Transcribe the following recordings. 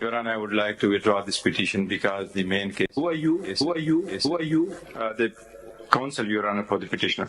Your Honor, I would like to withdraw this petition because the main case. Who are you? The counsel, Your Honor, for the petitioner.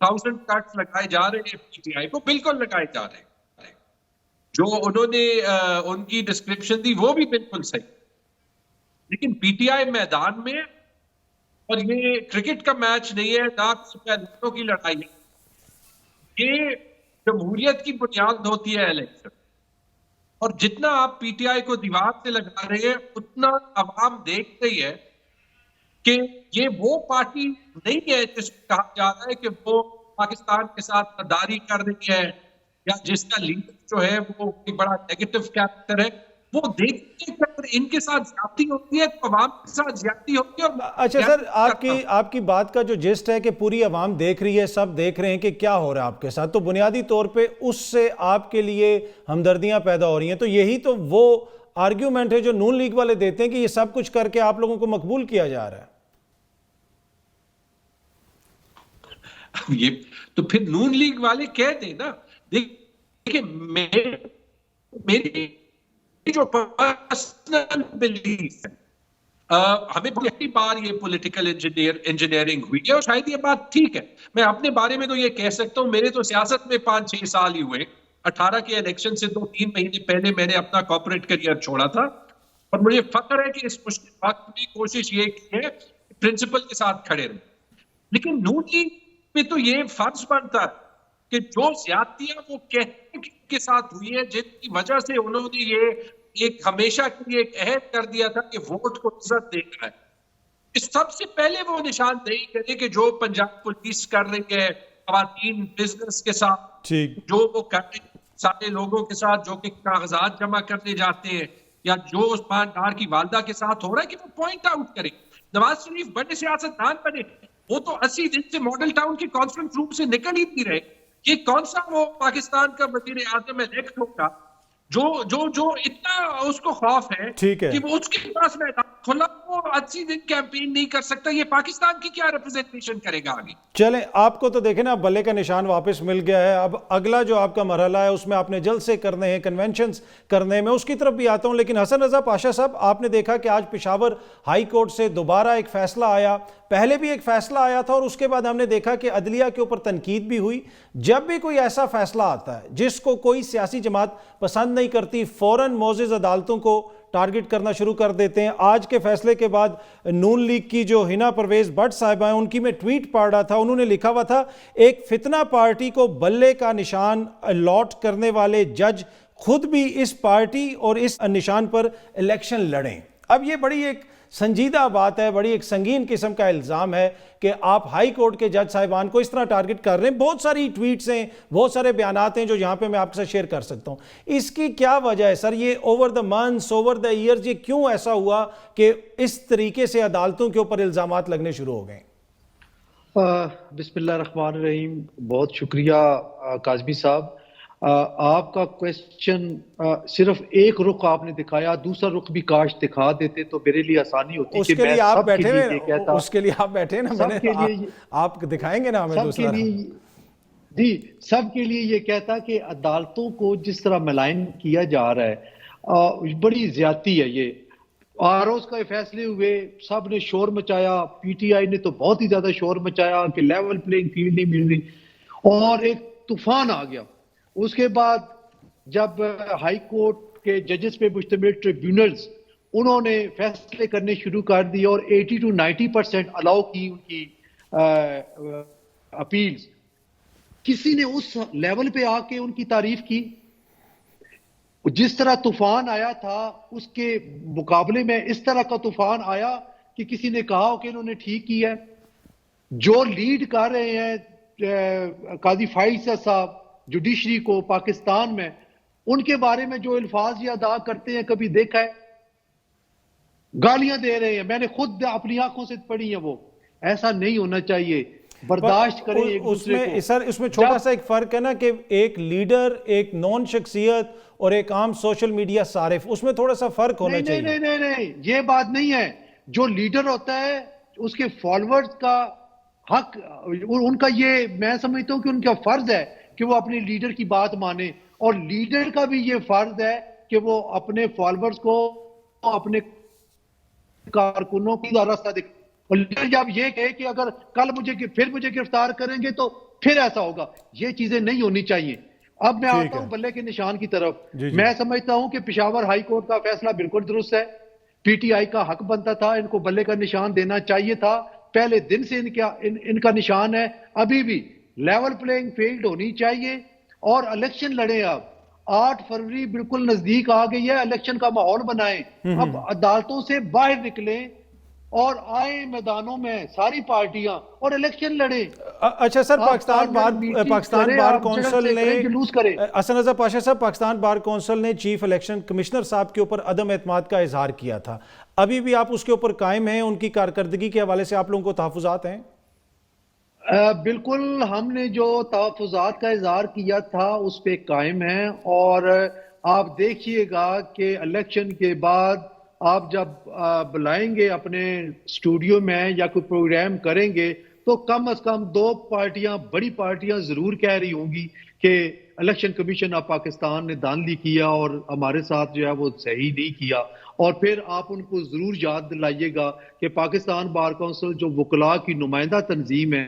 1000 kits لگائے جا رہے ہیں P T I کو، بالکل لگائے جا رہے ہیں. جو انہوں نے ان کی ڈسکرپشن دی وہ بھی بالکل صحیح. لیکن پی ٹی آئی میدان میں، اور یہ کرکٹ کا میچ نہیں ہے، نہ پہلوانوں کی لڑائی ہے، یہ جمہوریت کی بنیاد ہوتی ہے الیکشن. اور جتنا آپ پی ٹی آئی کو دیوار سے لگا رہے ہیں اتنا عوام دیکھ رہی ہے کہ یہ وہ پارٹی نہیں ہے جس کو کہا جا رہا ہے کہ وہ پاکستان کے ساتھ غداری کر رہی ہے، یا جس کا لیڈر جو ہے وہ کوئی بڑا نیگیٹو کیریکٹر ہے. وہ دیکھتے ہیں کہ اگر ان کے ساتھ زیادتی ہوتی ہے تو عوام کے ساتھ زیادتی ہوتی ہے. اچھا سر، آپ کی بات کا جو جسٹ ہے کہ پوری عوام دیکھ رہی ہے، سب دیکھ رہے ہیں کہ کیا ہو رہا ہے آپ کے ساتھ، تو بنیادی طور پہ اس سے آپ کے لیے ہمدردیاں پیدا ہو رہی ہیں. تو یہی تو وہ آرگیومنٹ ہے جو نون لیگ والے دیتے ہیں کہ یہ سب کچھ کر کے آپ لوگوں کو مقبول کیا جا رہا ہے. یہ تو پھر نون لیگ والے کہہ دیں نا. دیکھیں میری جو پرسنل بلیف ہے، ہمیں پہلی بار یہ پولیٹیکل انجینئرنگ ہوئی ہے، اور شاید یہ بات ٹھیک ہے. میں اپنے بارے میں تو یہ کہہ سکتا ہوں، میرے تو سیاست میں 5-6 سال ہی ہوئے. 18 کے الیکشن سے 2-3 مہینے پہلے میں نے اپنا کارپوریٹ کریئر چھوڑا تھا، اور مجھے فخر ہے کہ اس مشکل وقت میں کوشش یہ کی ہے پرنسپل کے ساتھ کھڑے رہے. لیکن نون لیگ پہ تو یہ فرض بنتا ہے کہ جو زیادتیاں وہ کہتے کے ساتھ ہوئی ہے، جن کی وجہ سے انہوں نے یہ ایک ہمیشہ کے لیے ایک عہد کر دیا تھا کہ ووٹ کو عزت دینا ہے، اس سب سے پہلے وہ نشاندہی کرے کہ جو پنجاب پولیس کر رہی ہے خواتین بزنس کے ساتھ، جو وہ کر رہے ہیں سارے لوگوں کے ساتھ جو کہ کاغذات جمع کرنے جاتے ہیں، یا جو عثمان ڈار کی والدہ کے ساتھ ہو رہا ہے، کہ وہ پوائنٹ آؤٹ کرے. نواز شریف بڑے سیاستدان بنے، وہ تو 80 دن سے ماڈل ٹاؤن کے کانفرنس روم سے نکل ہی نہیں رہے. یہ کون سا وہ پاکستان کا وزیر اعظم الیکٹ ہوگا جو اتنا اس کو خوف ہے کہ وہ اس کے پاس میدان کھلا، وہ 80 دن کیمپین نہیں کر سکتا. یہ پاکستان کی کیا ریپرزنٹیشن کرے گا آگے؟ چلیں، آپ کو تو دیکھیں نا، بلے کا نشان واپس مل گیا ہے. اب اگلا جو آپ کا مرحلہ ہے اس میں آپ نے جلسے کرنے ہیں، کنونشنز کرنے میں، اس کی طرف بھی آتا ہوں. لیکن حسن رضا پاشا صاحب، آپ نے دیکھا کہ آج پشاور ہائی کورٹ سے دوبارہ ایک فیصلہ آیا. پہلے بھی ایک فیصلہ آیا تھا، اور اس کے بعد ہم نے دیکھا کہ عدلیہ کے اوپر تنقید بھی ہوئی. جب بھی کوئی ایسا فیصلہ آتا ہے جس کو کوئی سیاسی جماعت پسند نہیں کرتی، فوراً معزز عدالتوں کو ٹارگٹ کرنا شروع کر دیتے ہیں. آج کے فیصلے کے بعد نون لیگ کی جو ہنا پرویز بٹ صاحبہ ہیں، ان کی میں ٹویٹ پڑھ رہا تھا، انہوں نے لکھا ہوا تھا، ایک فتنہ پارٹی کو بلے کا نشان الاٹ کرنے والے جج خود بھی اس پارٹی اور اس نشان پر الیکشن لڑیں. اب یہ بڑی ایک سنجیدہ بات ہے، بڑی ایک سنگین قسم کا الزام ہے کہ آپ ہائی کورٹ کے جج صاحبان کو اس طرح ٹارگٹ کر رہے ہیں. بہت ساری ٹویٹس ہیں، بہت سارے بیانات ہیں جو یہاں پہ میں آپ کے ساتھ شیئر کر سکتا ہوں. اس کی کیا وجہ ہے سر؟ یہ over the months, over the years, یہ کیوں ایسا ہوا کہ اس طریقے سے عدالتوں کے اوپر الزامات لگنے شروع ہو گئے؟ بسم اللہ الرحمن الرحیم. بہت شکریہ کاظمی صاحب. آپ کا کویسچن صرف ایک رخ آپ نے دکھایا، دوسرا رخ بھی کاش دکھا دیتے تو میرے لیے آسانی ہوتی. اس کے لیے آپ بیٹھے ہیں، اس کے لیے آپ بیٹھے نا، آپ دکھائیں گے نا ہمیں دوسرا. جی، سب کے لیے یہ کہتا کہ عدالتوں کو جس طرح ملائن کیا جا رہا ہے بڑی زیادتی ہے. یہ آروز کا فیصلے ہوئے، سب نے شور مچایا، پی ٹی آئی نے تو بہت ہی زیادہ شور مچایا کہ لیول پلینگ فیلڈ نہیں مل رہی، اور ایک طوفان آ گیا. اس کے بعد جب ہائی کورٹ کے ججز پہ مشتمل ٹریبیونلز انہوں نے فیصلے کرنے شروع کر دی اور 80 to 90% الاؤ کی ان کی اپیلز، کسی نے اس لیول پہ آ کے ان کی تعریف کی؟ جس طرح طوفان آیا تھا اس کے مقابلے میں اس طرح کا طوفان آیا کہ کسی نے کہا کہ انہوں نے ٹھیک کیا ہے. جو لیڈ کر رہے ہیں قاضی فائز صاحب جوڈیشری کو پاکستان میں، ان کے بارے میں جو الفاظ یہ ادا کرتے ہیں کبھی دیکھا ہے؟ گالیاں دے رہے ہیں، میں نے خود اپنی آنکھوں سے پڑھی ہیں. وہ ایسا نہیں ہونا چاہیے. برداشت کریں ایک دوسرے کو. سر اس میں چھوٹا سا ایک فرق ہے نا کہ ایک لیڈر، ایک نون شخصیت اور ایک عام سوشل میڈیا صارف، اس میں تھوڑا سا فرق ہونا چاہیے. نہیں، یہ بات نہیں ہے. جو لیڈر ہوتا ہے اس کے فالوورز کا حق، ان کا یہ میں سمجھتا ہوں کہ ان کا فرض ہے کہ وہ اپنے لیڈر کی بات مانے، اور لیڈر کا بھی یہ فرض ہے کہ وہ اپنے فالوورز کو، اپنے کارکنوں کی راستہ دکھائے. اور لیڈر جب یہ کہے کہ اگر کل مجھے گرفتار کریں گے تو پھر ایسا ہوگا. یہ چیزیں نہیں ہونی چاہیے. اب میں آتا ہوں بلے کے نشان کی طرف. میں سمجھتا ہوں کہ پشاور ہائی کورٹ کا فیصلہ بالکل درست ہے. پی ٹی آئی کا حق بنتا تھا, ان کو بلے کا نشان دینا چاہیے تھا. پہلے دن سے ان کا نشان ہے. ابھی بھی لیول پلینگ فیلڈ ہونی چاہیے اور الیکشن لڑیں. اب 8 فروری بالکل نزدیک آ گئی ہے, الیکشن کا ماحول بنائیں. اب عدالتوں سے باہر نکلیں اور آئیں میدانوں میں ساری پارٹیاں اور الیکشن لڑیں. اچھا سر, پاکستان بار کونسل نے حسن رضا پاشا صاحب, پاکستان بار کونسل نے چیف الیکشن کمشنر صاحب کے اوپر عدم اعتماد کا اظہار کیا تھا. ابھی بھی آپ اس کے اوپر قائم ہیں؟ ان کی کارکردگی کے حوالے سے آپ لوگوں کو تحفظات ہیں؟ بالکل, ہم نے جو تحفظات کا اظہار کیا تھا اس پہ قائم ہیں. اور آپ دیکھیے گا کہ الیکشن کے بعد آپ جب بلائیں گے اپنے اسٹوڈیو میں یا کوئی پروگرام کریں گے تو کم از کم 2 پارٹیاں, بڑی پارٹیاں ضرور کہہ رہی ہوں گی کہ الیکشن کمیشن آف پاکستان نے دھاندلی کیا اور ہمارے ساتھ جو ہے وہ صحیح نہیں کیا. اور پھر آپ ان کو ضرور یاد دلائیے گا کہ پاکستان بار کونسل جو وکلاء کی نمائندہ تنظیم ہے,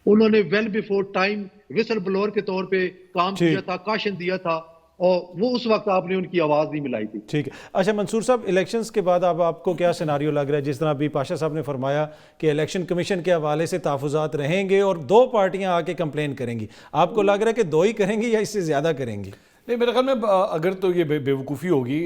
انہوں نے ویل بیفور ٹائم وسل بلور کے طور پہ کام کیا تھا, کاشن دیا تھا, اور وہ اس وقت آپ نے ان کی آواز نہیں ملائی تھی. ٹھیک ہے. اچھا منصور صاحب, الیکشنز کے بعد اب آپ کو کیا سیناریو لگ رہا ہے؟ جس طرح ابھی پاشا صاحب نے فرمایا کہ الیکشن کمیشن کے حوالے سے تحفظات رہیں گے اور 2 پارٹیاں آ کے کمپلین کریں گی, آپ کو لگ رہا ہے کہ 2 ہی کریں گی یا اس سے زیادہ کریں گی؟ نہیں, میرے خیال میں اگر تو یہ بے وقوفی ہوگی.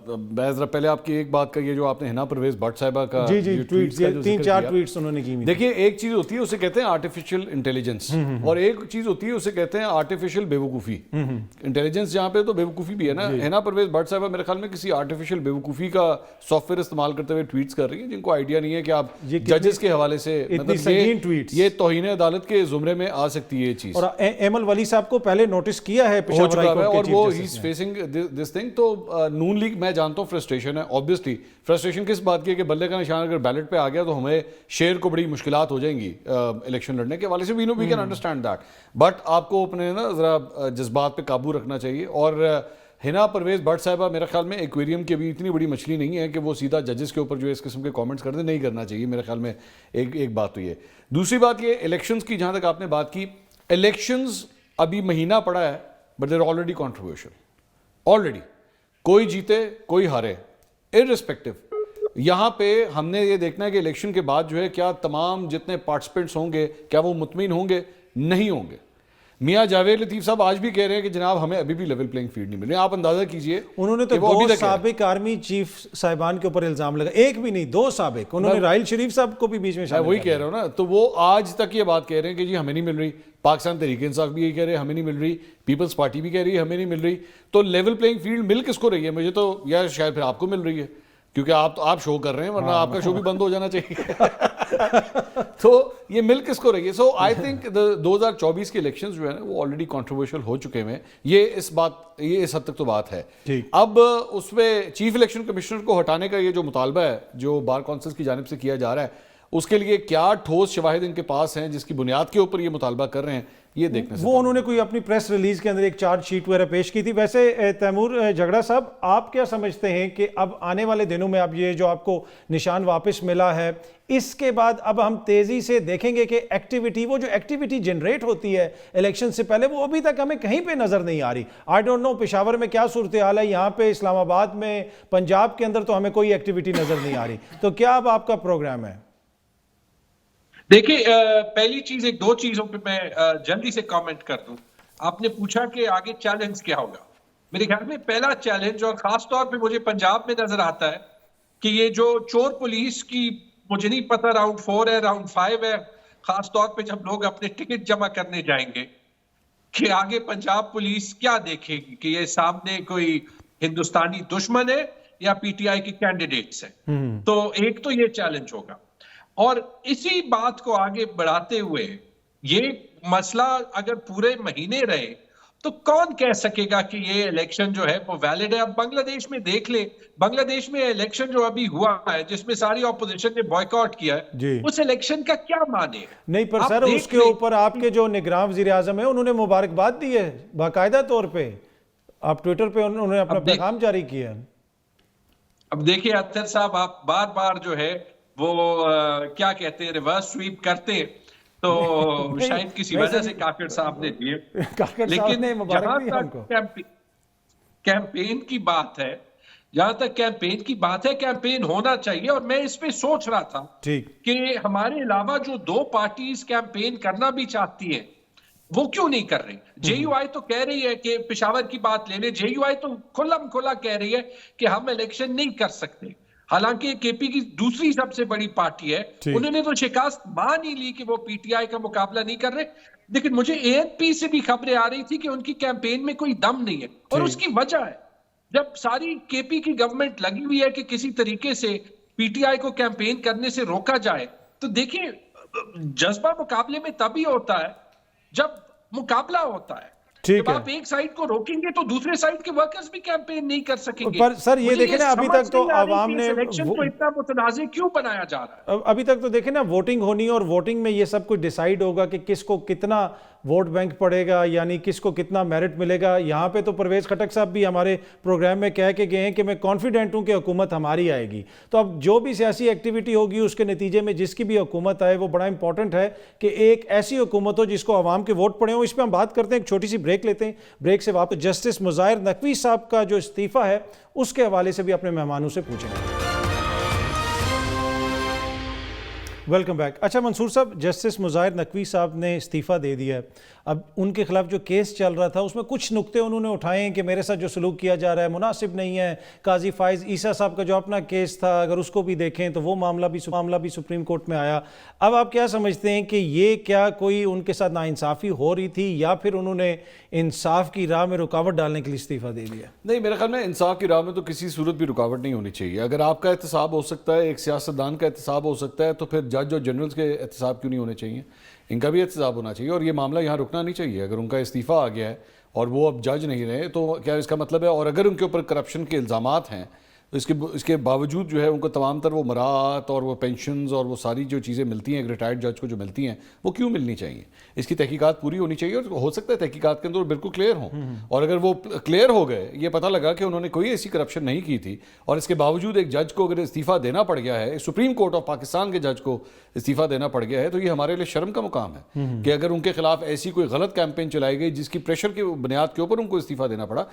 میں ذرا پہلے آپ کی ایک بات کا, یہ جو آپ نے ہنا پرویز بٹ صاحبہ کا 3-4 ٹویٹس انہوں نے کی. دیکھیے, ایک چیز ہوتی ہے اسے کہتے ہیں آرٹیفیشل انٹیلیجنس, اور ایک چیز ہوتی ہے اسے کہتے ہیں آرٹیفیشل بے وقوفی. انٹیلیجنس جہاں پہ تو بے وقوفی بھی ہے نا. ہنا پرویز بٹ صاحبہ میرے خیال میں کسی آرٹیفیشل بے وقوفی کا سافٹ ویئر استعمال کرتے ہوئے ٹویٹس کر رہی ہیں جن کو آئیڈیا نہیں ہے کہ آپ ججز کے حوالے سے, مطلب یہ توہین عدالت کے زمرے میں آ سکتی ہے یہ چیز. اور ایمل ولی صاحب کو پہلے نوٹس کیا ہے پشاور ہائی کورٹ کے وہ ہی فیسنگ دس تھنگ. تو نون لیگ, میں جانتا ہوں فرسٹریشن ہے, obviously فرسٹریشن کس بات کی ہے کہ بلے کا نشان اگر بیلٹ پہ آ گیا تو ہمیں شیر کو بڑی مشکلات ہو جائیں گی الیکشن لڑنے کے حوالے سے. We can understand that, but آپ کو اپنے نا ذرا جذبات پہ قابو رکھنا چاہیے. اور ہنا پرویز بٹ صاحبہ میرے خیال میں ایکویریم کی ابھی اتنی بڑی مچھلی نہیں ہے کہ وہ سیدھا ججز کے اوپر جو اس قسم کے کامنٹس کرتے نہیں کرنا چاہیے میرے خیال میں. ایک بات تو یہ. دوسری بات یہ الیکشنز کی, جہاں تک آپ نے بات کی, الیکشنز ابھی مہینہ پڑا ہے but there already controversial. Already کوئی جیتے کوئی ہارے, ارسپیکٹو. یہاں پہ ہم نے یہ دیکھنا ہے کہ الیکشن کے بعد جو ہے کیا تمام جتنے پارٹیسپینٹس ہوں گے کیا وہ مطمئن ہوں گے, نہیں ہوں گے. میاں جاوید لطیف صاحب آج بھی کہہ رہے ہیں کہ جناب ہمیں ابھی بھی لیول پلینگ فیلڈ نہیں مل رہی. آپ اندازہ کیجئے, انہوں نے تو 2 سابق آرمی چیف صاحبان کے اوپر الزام لگا, ایک بھی نہیں 2 سابق. انہوں نے راحیل شریف صاحب کو بھی بیچ میں شامل کیا. وہی کہہ رہا ہوں نا, تو وہ آج تک یہ بات کہہ رہے ہیں کہ جی ہمیں نہیں مل رہی. پاکستان تحریک انصاف بھی یہی کہہ رہے ہیں ہمیں نہیں مل رہی, پیپلز پارٹی بھی کہہ رہی ہے ہمیں نہیں مل رہی. تو لیول پلینگ فیلڈ مل کس کو رہی ہے؟ مجھے تو یا شاید پھر آپ کو مل رہی ہے کیونکہ آپ شو کر رہے ہیں, ورنہ آپ کا شو بھی بند ہو جانا چاہیے. تو یہ مل کس کو رہی ہے؟ سو آئی تھنک 2024 کے الیکشنز جو ہے نا وہ آلریڈی کنٹروورشل ہو چکے ہیں. یہ اس حد تک تو بات ہے. اب اس میں چیف الیکشن کمشنر کو ہٹانے کا یہ جو مطالبہ ہے جو بار کونسل کی جانب سے کیا جا رہا ہے, اس کے لیے کیا ٹھوس شواہد ان کے پاس ہیں جس کی بنیاد کے اوپر یہ مطالبہ کر رہے ہیں, یہ دیکھنے سے. وہ انہوں نے کوئی اپنی پریس ریلیز کے اندر ایک چارج شیٹ وغیرہ پیش کی تھی. ویسے تیمور جھگڑا صاحب, آپ کیا سمجھتے ہیں کہ اب آنے والے دنوں میں اب یہ جو آپ کو نشان واپس ملا ہے, اس کے بعد اب ہم تیزی سے دیکھیں گے کہ ایکٹیویٹی, وہ جو ایکٹیویٹی جنریٹ ہوتی ہے الیکشن سے پہلے, وہ ابھی تک ہمیں کہیں پہ نظر نہیں آ رہی. آئی ڈونٹ نو پشاور میں کیا صورتحال ہے, یہاں پہ اسلام آباد میں, پنجاب کے اندر تو ہمیں کوئی ایکٹیویٹی نظر نہیں آ رہی. تو کیا اب آپ کا پروگرام ہے؟ دیکھیں, پہلی چیز 2 چیزوں پہ میں جلدی سے کامنٹ کر دوں. آپ نے پوچھا کہ آگے چیلنج کیا ہوگا. میرے خیال میں پہلا چیلنج, اور خاص طور پہ مجھے پنجاب میں نظر آتا ہے کہ یہ جو چور پولیس کی, مجھے نہیں پتا راؤنڈ 4 ہے راؤنڈ 5 ہے, خاص طور پہ جب لوگ اپنے ٹکٹ جمع کرنے جائیں گے, کہ آگے پنجاب پولیس کیا دیکھے گی کہ یہ سامنے کوئی ہندوستانی دشمن ہے یا پی ٹی آئی کے کینڈیڈیٹس ہیں. تو ایک تو یہ چیلنج ہوگا. اور اسی بات کو آگے بڑھاتے ہوئے, یہ مسئلہ اگر پورے مہینے رہے تو کون کہہ سکے گا کہ یہ الیکشن جو ہے وہ ویلڈ ہے. اب بنگلہ دیش میں دیکھ لیں, بنگلہ دیش میں الیکشن جو ابھی ہوا ہے جس میں ساری اپوزیشن نے بوائیکاٹ کیا ہے, اس الیکشن کا کیا معنی ہے؟ نہیں, پر سر اس کے اوپر آپ کے جو نگراں وزیر اعظم ہیں انہوں نے مبارکباد دی ہے باقاعدہ طور پہ, آپ ٹویٹر پہ انہوں نے اپنا پیغام جاری کیا ہے. اب دیکھیے اطہر صاحب, آپ بار بار جو ہے وہ کیا کہتے ہیں ریورس سویپ کرتے ہیں. تو شاید کسی وجہ سے کاکڑ صاحب نے دیے. لیکن جہاں تک کیمپین کی بات ہے, کیمپین ہونا چاہیے. اور میں اس پہ سوچ رہا تھا کہ ہمارے علاوہ جو 2 پارٹیز کیمپین کرنا بھی چاہتی ہیں وہ کیوں نہیں کر رہی. جے یو آئی تو کہہ رہی ہے کہ پشاور کی بات لے لیں, جے یو آئی تو کھلا کہہ رہی ہے کہ ہم الیکشن نہیں کر سکتے, حالانکہ کے پی کی دوسری سب سے بڑی پارٹی ہے. انہوں نے تو شکست مان ہی لی کہ وہ پی ٹی آئی کا مقابلہ نہیں کر رہے. لیکن مجھے اے این پی سے بھی خبریں آ رہی تھی کہ ان کی کیمپین میں کوئی دم نہیں ہے, اور اس کی وجہ ہے جب ساری کے پی کی گورنمنٹ لگی ہوئی ہے کہ کسی طریقے سے پی ٹی آئی کو کیمپین کرنے سے روکا جائے. تو دیکھیں جذبہ مقابلے میں تبھی ہوتا ہے جب مقابلہ ہوتا ہے. جب آپ ایک سائیڈ کو روکیں گے تو دوسرے سائیڈ کے ورکرز بھی کیمپین نہیں کر سکیں گے. پر سر یہ دیکھیں نا, ابھی تک تو عوام نے الیکشن کو اتنا متنازع کیوں بنایا جا رہا ہے. ابھی تک تو دیکھیں نا ووٹنگ ہونی, اور ووٹنگ میں یہ سب کچھ ڈیسائیڈ ہوگا کہ کس کو کتنا ووٹ بینک پڑے گا, یعنی کس کو کتنا میرٹ ملے گا. یہاں پہ تو پرویز خٹک صاحب بھی ہمارے پروگرام میں کہہ کے گئے ہیں کہ میں کانفیڈنٹ ہوں کہ حکومت ہماری آئے گی. تو اب جو بھی سیاسی ایکٹیویٹی ہوگی اس کے نتیجے میں جس کی بھی حکومت آئے وہ بڑا امپورٹنٹ ہے کہ ایک ایسی حکومت ہو جس کو عوام کے ووٹ پڑے ہوں. اس پہ ہم بات کرتے ہیں, ایک چھوٹی سی بریک لیتے ہیں. بریک سے واپس جسٹس مظاہر نقوی صاحب کا جو استعفیٰ ہے اس کے حوالے سے بھی اپنے مہمانوں سے پوچھیں گے. Welcome back. اچھا منصور صاحب, جسٹس مظاہر نقوی صاحب نے استعفیٰ دے دیا ہے. اب ان کے خلاف جو کیس چل رہا تھا اس میں کچھ نقطے انہوں نے اٹھائے ہیں کہ میرے ساتھ جو سلوک کیا جا رہا ہے مناسب نہیں ہے. قاضی فائز عیسیٰ صاحب کا جو اپنا کیس تھا اگر اس کو بھی دیکھیں تو وہ معاملہ بھی سپریم کورٹ میں آیا. اب آپ کیا سمجھتے ہیں کہ یہ کیا کوئی ان کے ساتھ ناانصافی ہو رہی تھی, یا پھر انہوں نے انصاف کی راہ میں رکاوٹ ڈالنے کے لیے استعفیٰ دے دیا؟ نہیں, میرے خیال میں انصاف کی راہ میں تو کسی صورت بھی رکاوٹ نہیں ہونی چاہیے. اگر آپ کا احتساب ہو سکتا ہے, ایک سیاستدان کا احتساب ہو سکتا ہے, تو پھر جج اور جنرلز کے احتساب کیوں نہیں ہونے چاہیے؟ ان کا بھی احتساب ہونا چاہیے, اور یہ معاملہ یہاں رکنا نہیں چاہیے. اگر ان کا استعفیٰ آ گیا ہے اور وہ اب جج نہیں رہے تو کیا اس کا مطلب ہے؟ اور اگر ان کے اوپر کرپشن کے الزامات ہیں تو اس کے باوجود جو ہے ان کو تمام تر وہ مراعات اور وہ پینشنز اور وہ ساری جو چیزیں ملتی ہیں ایک ریٹائرڈ جج کو جو ملتی ہیں وہ کیوں ملنی چاہیے؟ اس کی تحقیقات پوری ہونی چاہیے, اور ہو سکتا ہے تحقیقات کے اندر بالکل کلیئر ہوں. اور اگر وہ کلیئر ہو گئے, یہ پتہ لگا کہ انہوں نے کوئی ایسی کرپشن نہیں کی تھی, اور اس کے باوجود ایک جج کو اگر استعفیٰ دینا پڑ گیا ہے, سپریم کورٹ آف پاکستان کے جج کو استعفیٰ دینا پڑ گیا ہے, تو یہ ہمارے لیے شرم کا مقام ہے کہ اگر ان کے خلاف ایسی کوئی غلط کیمپین چلائی گئی جس کی پریشر کی بنیاد کے اوپر ان کو استعفیٰ دینا پڑا.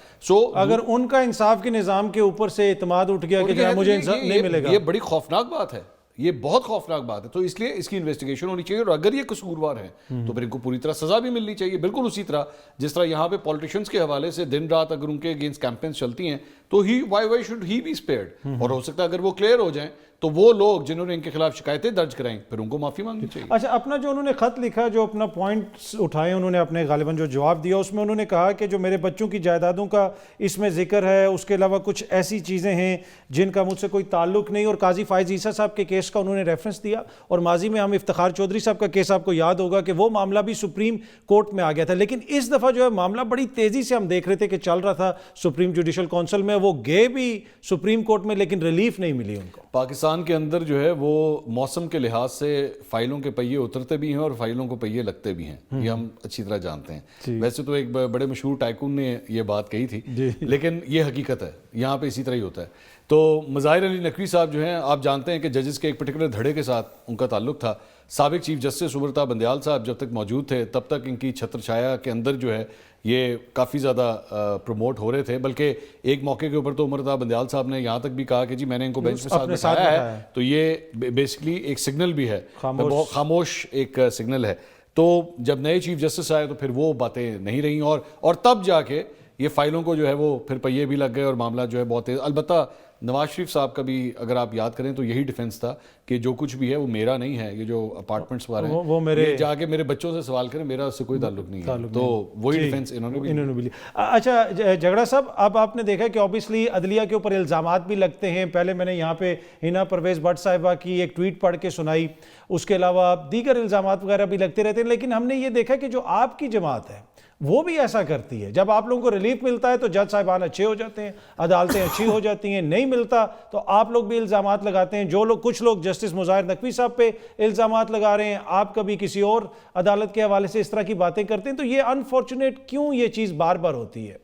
اگر ان کا انصاف کے نظام کے اوپر سے اعتماد اٹھ گیا کہ مجھے انصاف نہیں ملے گا, یہ بڑی خوفناک بات ہے, یہ بہت خوفناک بات ہے. تو اس لیے اس کی انویسٹیگیشن ہونی چاہیے, اور اگر یہ قصوروار ہیں تو پھر ان کو پوری طرح سزا بھی ملنی چاہیے. بالکل اسی طرح جس طرح یہاں پہ پولیٹیشنز کے حوالے سے دن رات اگر ان کے اگینسٹ کیمپینز چلتی ہیں تو وائی شوڈ ہی بی اسپیئرڈ. اور ہو سکتا ہے اگر وہ کلیئر ہو جائیں تو وہ لوگ جنہوں نے ان کے خلاف شکایتیں درج کرائیں پھر ان کو معافی مانگنی چاہیے. اچھا, اپنا جو انہوں نے خط لکھا, جو اپنا پوائنٹس اٹھائے انہوں نے اپنے غالباً جو جواب دیا, اس میں انہوں نے کہا کہ جو میرے بچوں کی جائیدادوں کا اس میں ذکر ہے, اس کے علاوہ کچھ ایسی چیزیں ہیں جن کا مجھ سے کوئی تعلق نہیں. اور قاضی فائز عیسیٰ صاحب کے کیس کا انہوں نے ریفرنس دیا, اور ماضی میں ہم افتخار چودھری صاحب کا کیس آپ کو یاد ہوگا کہ وہ معاملہ بھی سپریم کورٹ میں آ گیا تھا. لیکن اس دفعہ جو ہے معاملہ بڑی تیزی سے ہم دیکھ رہے تھے کہ چل رہا تھا سپریم جوڈیشل کونسل میں, وہ گئے بھی سپریم کورٹ میں لیکن ریلیف نہیں ملی ان کو. پاکستان کے اندر جو ہے وہ موسم کے لحاظ سے فائلوں کے پہیے اترتے بھی ہیں اور فائلوں کو پہیے لگتے بھی ہیں, یہ ہم اچھی طرح جانتے ہیں. ویسے تو ایک بڑے مشہور ٹائکون نے یہ بات کہی تھی, لیکن یہ حقیقت ہے, یہاں پہ اسی طرح ہی ہوتا ہے. تو مظاہر علی نقوی صاحب جو ہیں, آپ جانتے ہیں کہ ججز کے ایک پرٹیکولر دھڑے کے ساتھ ان کا تعلق تھا. سابق چیف جسٹس عمرتا بندیال صاحب جب تک موجود تھے تب تک ان کی چھتر چھایا کے اندر جو ہے یہ کافی زیادہ پروموٹ ہو رہے تھے. بلکہ ایک موقع کے اوپر تو عمرتا بندیال صاحب نے یہاں تک بھی کہا کہ جی میں نے ان کو بینچ پہ ساتھ بٹھایا ہے, تو یہ بیسکلی ایک سگنل بھی ہے, خاموش ایک سگنل ہے. تو جب نئے چیف جسٹس آئے تو پھر وہ باتیں نہیں رہیں, اور تب جا کے یہ فائلوں کو جو ہے وہ پھر پہیے بھی لگ گئے اور معاملہ جو ہے بہت تیز. البتہ نواز شریف صاحب کا بھی اگر آپ یاد کریں تو یہی ڈیفنس تھا کہ جو کچھ بھی ہے وہ میرا نہیں ہے, یہ جو اپارٹمنٹس والے ہیں وہ میرے جا کے میرے بچوں سے سوال کریں, میرا اس سے کوئی تعلق نہیں ہے. تو وہی ڈیفنس انہوں نے بھی. اچھا جھگڑا صاحب, اب آپ نے دیکھا کہ اوبیسلی عدلیہ کے اوپر الزامات بھی لگتے ہیں. پہلے میں نے یہاں پہ ہنا پرویز بٹ صاحبہ کی ایک ٹویٹ پڑھ کے سنائی, اس کے علاوہ دیگر الزامات وغیرہ بھی لگتے رہتے ہیں. لیکن ہم نے یہ دیکھا کہ جو آپ کی جماعت ہے وہ بھی ایسا کرتی ہے, جب آپ لوگوں کو ریلیف ملتا ہے تو جج صاحبان اچھے ہو جاتے ہیں, عدالتیں اچھی ہو جاتی ہیں, نہیں ملتا تو آپ لوگ بھی الزامات لگاتے ہیں. کچھ لوگ جسٹس مظاہر نقوی صاحب پہ الزامات لگا رہے ہیں, آپ کبھی کسی اور عدالت کے حوالے سے اس طرح کی باتیں کرتے ہیں. تو یہ انفارچونیٹ کیوں یہ چیز بار بار ہوتی ہے؟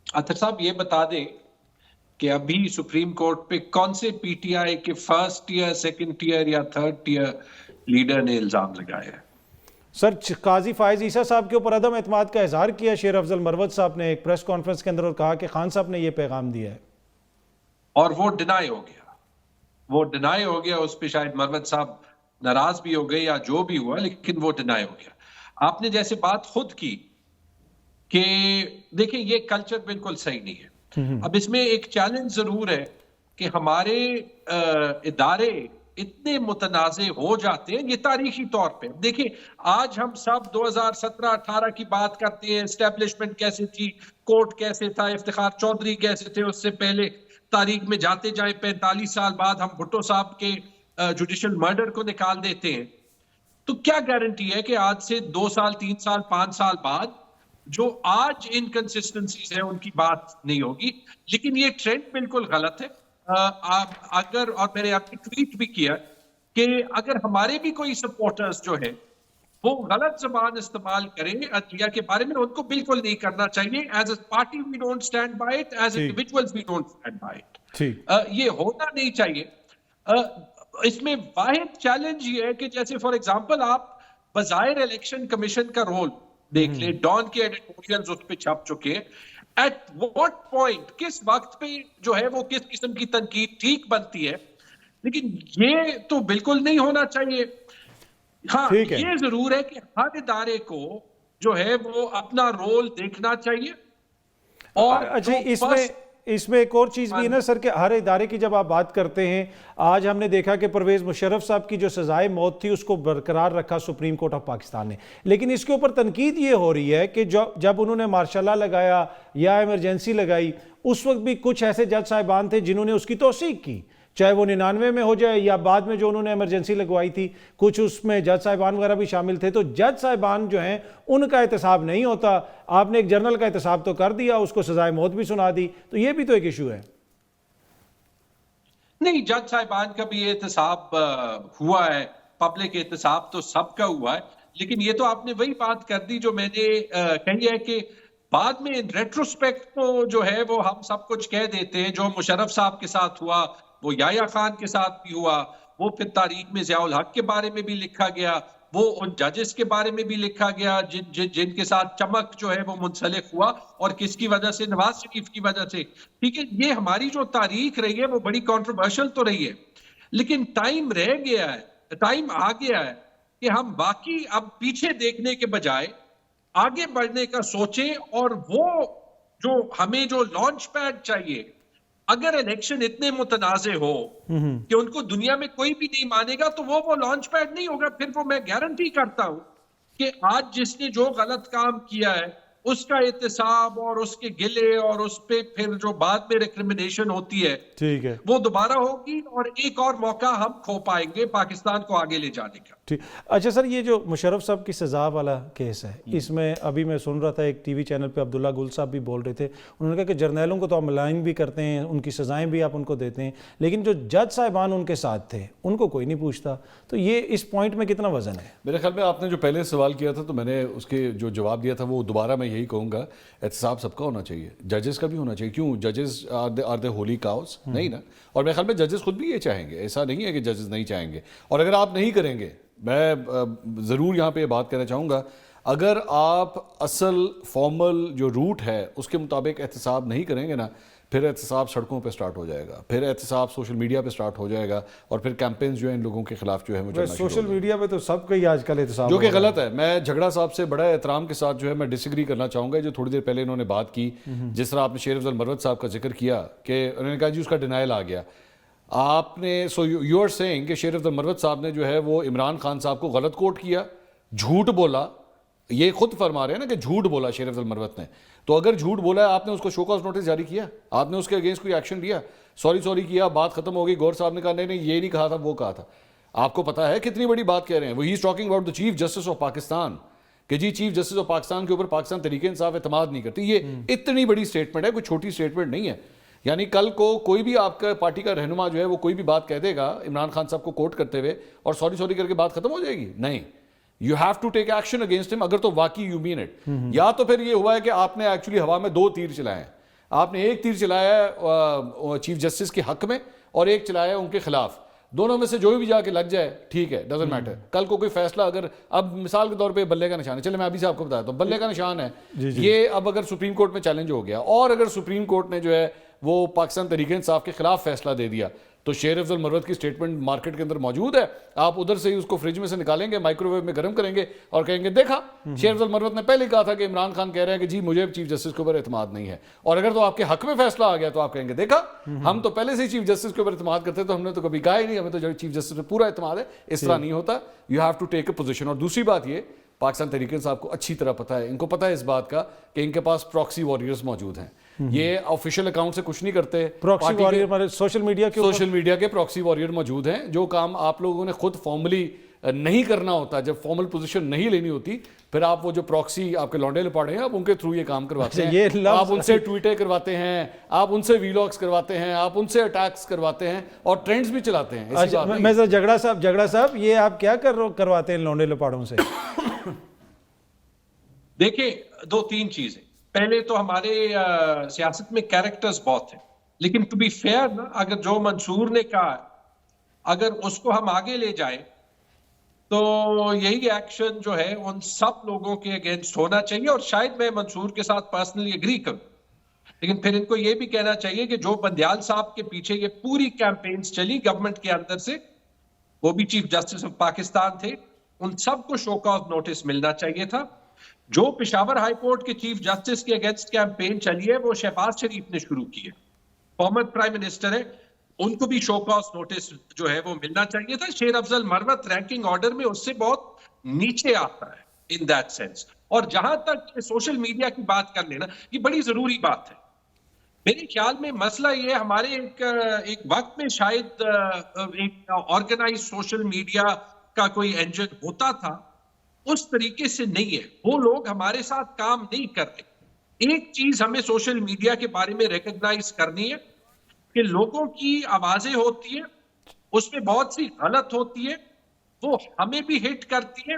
اطہر صاحب یہ بتا دیں کہ ابھی سپریم کورٹ پہ کون سے پی ٹی آئی کے فرسٹ ٹیئر, سیکنڈ ٹیئر یا تھرڈ ٹیئر لیڈر نے الزام لگایا ہے. سر قاضی فائز عیسیٰ صاحب کے اوپر عدم اعتماد کا اظہار کیا شیر افضل مروت صاحب نے ایک پریس کانفرنس کے اندر اور کہا کہ خان صاحب نے یہ پیغام دیا ہے, اور وہ ڈینائی ہو گیا. اس پہ شاید مروت صاحب ناراض بھی ہو گئے یا جو بھی ہوا, لیکن وہ ڈینائی ہو گیا. آپ نے جیسے بات خود کی کہ دیکھیں یہ کلچر بالکل صحیح نہیں ہے. اب اس میں ایک چیلنج ضرور ہے کہ ہمارے ادارے اتنے متنازع ہو جاتے ہیں, یہ تاریخی طور پہ. دیکھیں آج ہم سب 2017-18 کی بات کرتے ہیں, اسٹیبلشمنٹ کیسے تھی, کورٹ کیسے تھا, افتخار چودھری کیسے تھے, اس سے پہلے تاریخ میں جاتے جائیں 45 سال بعد ہم بھٹو صاحب کے جوڈیشل مرڈر کو نکال دیتے ہیں. تو کیا گارنٹی ہے کہ آج سے 2 سال 3 سال 5 سال بعد جو آج انکنسسٹنسیز ہیں ان کی بات نہیں ہوگی. لیکن یہ ٹرینڈ بالکل غلط ہے. اگر, اور میں نے آپ نے ٹویٹ بھی کیا کہ اگر ہمارے بھی کوئی سپورٹرز جو ہے وہ غلط زبان استعمال کریں عدلیہ کے بارے میں, ان کو بالکل نہیں کرنا چاہیے. As a party we don't stand by it, as individuals we don't stand by it. یہ ہونا نہیں چاہیے. اس میں واحد چیلنج یہ ہے کہ جیسے فار ایگزامپل آپ بظاہر الیکشن کمیشن کا رول دیکھ لیں, ڈان کے ایڈیٹوریلز اس پہ چھپ چکے ہیں. ایٹ واٹ پوائنٹ, کس وقت پہ جو ہے وہ کس قسم کی تنقید ٹھیک بنتی ہے, لیکن یہ تو بالکل نہیں ہونا چاہیے. ہاں یہ ضرور ہے کہ ہر ادارے کو جو ہے وہ اپنا رول دیکھنا چاہیے. اور اچھا اس میں ایک اور چیز بھی ہے نا سر کہ ہر ادارے کی جب آپ بات کرتے ہیں, آج ہم نے دیکھا کہ پرویز مشرف صاحب کی جو سزائے موت تھی اس کو برقرار رکھا سپریم کورٹ آف پاکستان نے, لیکن اس کے اوپر تنقید یہ ہو رہی ہے کہ جب انہوں نے مارشل لا لگایا یا ایمرجنسی لگائی, اس وقت بھی کچھ ایسے جج صاحبان تھے جنہوں نے اس کی توثیق کی, چاہے وہ 99 میں ہو جائے یا بعد میں جو انہوں نے ایمرجنسی لگوائی تھی, کچھ اس میں جج صاحبان وغیرہ بھی شامل تھے. تو جج صاحبان جو ہیں ان کا احتساب نہیں ہوتا. آپ نے ایک جنرل کا احتساب تو کر دیا, اس کو سزائے موت بھی سنا دی, تو یہ بھی تو ایک ایشو ہے. نہیں, جج صاحبان کا بھی احتساب ہوا ہے, پبلک احتساب تو سب کا ہوا ہے. لیکن یہ تو آپ نے وہی بات کر دی جو میں نے کہی ہے کہ بعد میں ریٹروسپیکٹ کو جو ہے وہ ہم سب کچھ کہہ دیتے ہیں. جو مشرف صاحب کے ساتھ ہوا وہ یحییٰ خان کے ساتھ بھی ہوا, وہ پھر تاریخ میں ضیاء الحق کے بارے میں بھی لکھا گیا, وہ ان ججز کے بارے میں بھی لکھا گیا جن کے ساتھ چمک جو ہے وہ منسلک ہوا, اور کس کی وجہ سے, نواز شریف کی وجہ سے. ٹھیک ہے, یہ ہماری جو تاریخ رہی ہے وہ بڑی کنٹروورشل تو رہی ہے, لیکن ٹائم رہ گیا ہے, ٹائم آ گیا ہے کہ ہم باقی اب پیچھے دیکھنے کے بجائے آگے بڑھنے کا سوچیں. اور وہ جو ہمیں جو لانچ پیڈ چاہیے, اگر الیکشن اتنے متنازع ہو کہ ان کو دنیا میں کوئی بھی نہیں مانے گا, تو وہ لانچ پیڈ نہیں ہوگا. پھر وہ میں گارنٹی کرتا ہوں کہ آج جس نے جو غلط کام کیا ہے اس کا احتساب اور اس کے گلے اور اس پہ پھر جو بعد میں ریکریمنیشن ہوتی ہے, ٹھیک ہے, وہ دوبارہ ہوگی اور ایک اور موقع ہم کھو پائیں گے پاکستان کو آگے لے جانے کا. ٹھیک. اچھا سر, یہ جو مشرف صاحب کی سزا والا کیس ہے, اس میں ابھی میں سن رہا تھا ایک ٹی وی چینل پہ عبداللہ گل صاحب بھی بول رہے تھے, انہوں نے کہا کہ جرنیلوں کو تو آپ ملائن بھی کرتے ہیں, ان کی سزائیں بھی آپ ان کو دیتے ہیں, لیکن جو جج صاحبان ان کے ساتھ تھے ان کو کوئی نہیں پوچھتا. تو یہ اس پوائنٹ میں کتنا وزن ہے؟ میرے خیال میں آپ نے جو پہلے سوال کیا تھا تو میں نے اس کے جو جواب دیا تھا وہ دوبارہ میں یہی کہوں گا, احتساب سب کا ہونا چاہیے, ججز کا بھی ہونا چاہیے. کیوں, ججز آر دے ہولی کاؤز نہیں نا. اور میرے خیال میں ججز خود بھی یہ چاہیں گے, ایسا نہیں ہے کہ ججز نہیں چاہیں گے. اور اگر آپ نہیں کریں گے, میں ضرور یہاں پہ یہ بات کہنا چاہوں گا, اگر آپ اصل فارمل جو روٹ ہے اس کے مطابق احتساب نہیں کریں گے نا, پھر احتساب سڑکوں پہ سٹارٹ ہو جائے گا, پھر احتساب سوشل میڈیا پہ سٹارٹ ہو جائے گا, اور پھر کیمپینز جو ہیں ان لوگوں کے خلاف جو ہے وہ چلنا شروع ہو جائے گا. سوشل میڈیا پہ تو سب کا ہی آج کل احتساب, جو کہ غلط ہے. میں جھگڑا صاحب سے بڑا احترام کے ساتھ جو ہے میں ڈس ایگری کرنا چاہوں گا. جو تھوڑی دیر پہلے انہوں نے بات کی, جس طرح آپ نے شیر افضل مروت صاحب کا ذکر کیا کہ انہوں نے کہا جی اس کا ڈینائل آ گیا. آپ نے سو یو آر سیئنگ کہ شیر افضل مروت صاحب نے جو ہے وہ عمران خان صاحب کو غلط کوٹ کیا, جھوٹ بولا. یہ خود فرما رہے ہیں نا کہ جھوٹ بولا شیر افضل مروت نے. تو اگر جھوٹ بولا ہے, آپ نے اس کو شو کاز نوٹس جاری کیا, آپ نے اس کے اگینسٹ کوئی ایکشن لیا, سوری کیا, بات ختم ہو گئی. گور صاحب نے کہا نہیں یہ نہیں کہا تھا, وہ کہا تھا. آپ کو پتا ہے کتنی بڑی بات کہہ رہے ہیں. وہ he is talking about the chief justice of Pakistan, کہ جی چیف جسٹس آف پاکستان کے اوپر پاکستان تحریک انصاف اعتماد نہیں کرتی. یہ اتنی بڑی اسٹیٹمنٹ ہے, کوئی چھوٹی اسٹیٹمنٹ نہیں ہے. یعنی کل کو کوئی بھی آپ کا پارٹی کا رہنما جو ہے وہ کوئی بھی بات کہہ دے گا عمران خان صاحب کو کوٹ کرتے ہوئے, اور سوری کر کے بات ختم ہو جائے گی. نہیں, you have to take action against ہم, اگر تو واقعی یو مین اٹ. یا تو پھر یہ ہوا ہے کہ آپ نے ایکچولی ہوا میں 2 تیر چلائے ہیں. آپ نے ایک تیر چلایا ہے چیف جسٹس کے حق میں اور ایک چلایا ہے ان کے خلاف. دونوں میں سے جو بھی جا کے لگ جائے ٹھیک ہے, ڈزنٹ میٹر. کل کو کوئی فیصلہ اگر اب مثال کے طور پہ بلے کا نشان ہے, چلے میں ابھی سے آپ کو بتاتا ہوں, بلے کا نشان ہے یہ, اب اگر سپریم کورٹ میں چیلنج ہو گیا اور اگر سپریم کورٹ نے جو ہے وہ پاکستان تحریک انصاف کے خلاف فیصلہ دے دیا, تو شیر افضل مروت کی سٹیٹمنٹ مارکیٹ کے اندر موجود ہے, آپ ادھر سے ہی اس کو فریج میں سے نکالیں گے, مائکرو ویو میں گرم کریں گے اور کہیں گے دیکھا شیر افضل مروت نے پہلے کہا تھا کہ عمران خان کہہ رہے ہیں کہ جی مجھے چیف جسٹس کے اوپر اعتماد نہیں ہے, اور اگر تو آپ کے حق میں فیصلہ آ گیا تو آپ کہیں گے دیکھا ہم تو پہلے سے ہی چیف جسٹس کے اوپر اعتماد کرتے تو ہم نے تو کبھی کہا ہی نہیں, ہمیں تو چیف جسٹس پہ پورا اعتماد ہے. اس طرح نہیں ہوتا, you have to take a position. اور دوسری بات یہ, پاکستان تحریک انصاف کو اچھی طرح پتہ ہے, ان کو پتہ ہے اس بات کا کہ ان کے پاس پراکسی واریئرز موجود ہیں, یہ آفیشیل اکاؤنٹ سے کچھ نہیں کرتے. پراکسی واریئر سوشل میڈیا کے پراکسی واریئر موجود ہیں, جو کام آپ لوگوں نے خود فارملی نہیں کرنا ہوتا, جب فارمل پوزیشن نہیں لینی ہوتی, پھر آپ وہ جو پراکسی آپ کے لونڈے لپاڑے ہیں آپ ان کے تھرو یہ کام کرواتے ہیں, آپ ان سے ٹویٹیں کرواتے ہیں, آپ ان سے ویلاگس کرواتے ہیں, آپ ان سے اٹیکس کرواتے ہیں اور ٹرینڈز بھی چلاتے ہیں. میں جھگڑا صاحب یہ آپ کیا کرواتے ہیں لونڈے لپاڑوں سے؟ دیکھیں دو تین چیزیں. پہلے تو ہمارے سیاست میں کیریکٹرز بہت ہیں, لیکن ٹو بی فیئر نا, اگر جو منصور نے کہا اگر اس کو ہم آگے لے جائیں تو یہی ایکشن جو ہے ان سب لوگوں کے اگینسٹ ہونا چاہیے, اور شاید میں منصور کے ساتھ پرسنلی اگری کروں, لیکن پھر ان کو یہ بھی کہنا چاہیے کہ جو بندیال صاحب کے پیچھے یہ پوری کیمپینز چلی گورنمنٹ کے اندر سے, وہ بھی چیف جسٹس آف پاکستان تھے, ان سب کو شو کاز نوٹس ملنا چاہیے تھا. جو پشاور ہائی کورٹ کے چیف جسٹس کے اگینسٹ کیمپین چلی ہے وہ شہباز شریف نے شروع کی ہے, فارمر پرائم منسٹر ہے, ان کو بھی شو کاز نوٹس جو ہے وہ ملنا چاہیے تھا. شیر افضل مروت رینکنگ آرڈر میں اس سے بہت نیچے آتا ہے ان دیٹ سینس. اور جہاں تک سوشل میڈیا کی بات کر لینا, یہ بڑی ضروری بات ہے. میرے خیال میں مسئلہ یہ ہمارے ایک وقت میں شاید ایک آرگنائز سوشل میڈیا کا کوئی انجن ہوتا تھا, اس طریقے سے نہیں ہے. وہ لوگ ہمارے ساتھ کام نہیں کر رہے. ایک چیز ہمیں سوشل میڈیا کے بارے میں ریکگنائز کرنی ہے کہ لوگوں کی آوازیں ہوتی ہیں, اس میں بہت سی غلط ہوتی ہے, وہ ہمیں بھی ہٹ کرتی ہیں,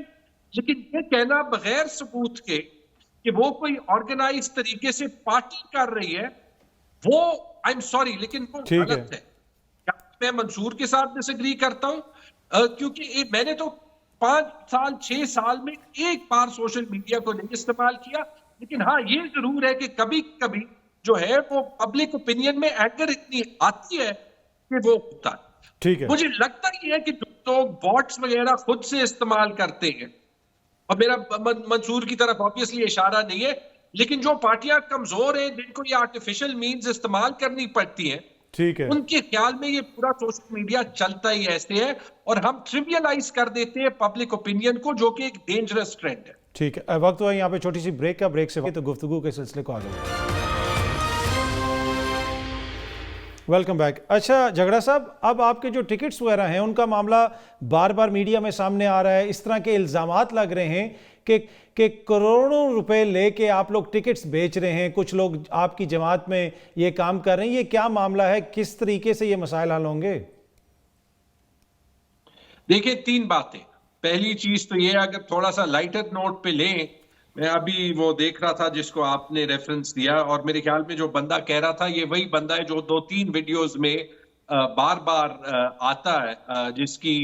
لیکن یہ کہنا بغیر ثبوت کے کہ وہ کوئی آرگنائز طریقے سے پارٹی کر رہی ہے, وہ آئی ایم سوری لیکن وہ غلط ہے. میں منصور کے ساتھ ڈس ایگری کرتا ہوں, کیونکہ میں نے تو 5 سال 6 سال میں ایک بار سوشل میڈیا کو نہیں استعمال کیا, لیکن ہاں یہ ضرور ہے کہ کبھی کبھی جو ہے وہ پبلک اوپینین میں اینگر اتنی آتی ہے کہ وہ ہوتا ہے. ٹھیک ہے, مجھے لگتا ہی ہے کہ جو لوگ باٹس وغیرہ خود سے استعمال کرتے ہیں, اور میرا منصور کی طرف آبویسلی اشارہ نہیں ہے, لیکن جو پارٹیاں کمزور ہیں جن کو یہ آرٹیفیشل مینز استعمال کرنی پڑتی ہیں, ٹھیک ہے, ان کے خیال میں یہ پورا سوشل میڈیا چلتا ہی ایسے ہے, اور ہم ٹریویلائز کر دیتے ہیں پبلک اوپینین کو, جو کہ ایک ڈینجرس ٹرینڈ ہے. ٹھیک ہے, وقت ہوا یہاں پہ چھوٹی سی بریک کا, بریک سے تو گفتگو کے سلسلے کو آگے بڑھیں. Welcome back. اچھا جھگڑا صاحب, اب آپ کے جو ٹکٹس وغیرہ ہیں ان کا معاملہ بار بار میڈیا میں سامنے آ رہا ہے, اس طرح کے الزامات لگ رہے ہیں کہ کروڑوں روپے لے کے آپ لوگ ٹکٹس بیچ رہے ہیں, کچھ لوگ آپ کی جماعت میں یہ کام کر رہے ہیں. یہ کیا معاملہ ہے, کس طریقے سے یہ مسائل حل ہوں گے؟ دیکھیں 3 باتیں. پہلی چیز تو یہ, اگر تھوڑا سا لائٹر نوٹ پہ لیں, میں ابھی وہ دیکھ رہا تھا جس کو آپ نے ریفرنس دیا, اور میرے خیال میں جو بندہ کہہ رہا تھا یہ وہی بندہ ہے جو 2-3 ویڈیوز میں بار بار آتا ہے, جس کی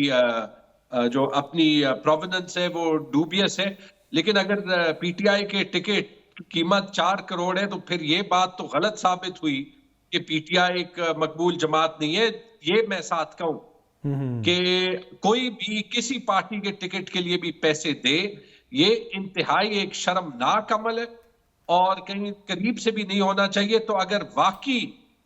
جو اپنی پرووننس ہے وہ ڈوبیس ہے. لیکن اگر پی ٹی آئی کے ٹکٹ قیمت 4 کروڑ ہے تو پھر یہ بات تو غلط ثابت ہوئی کہ پی ٹی آئی ایک مقبول جماعت نہیں ہے. یہ میں ساتھ کہوں کہ کوئی بھی کسی پارٹی کے ٹکٹ کے لیے بھی پیسے دے, یہ انتہائی ایک شرمناک عمل ہے اور کہیں قریب سے بھی نہیں ہونا چاہیے. تو اگر واقعی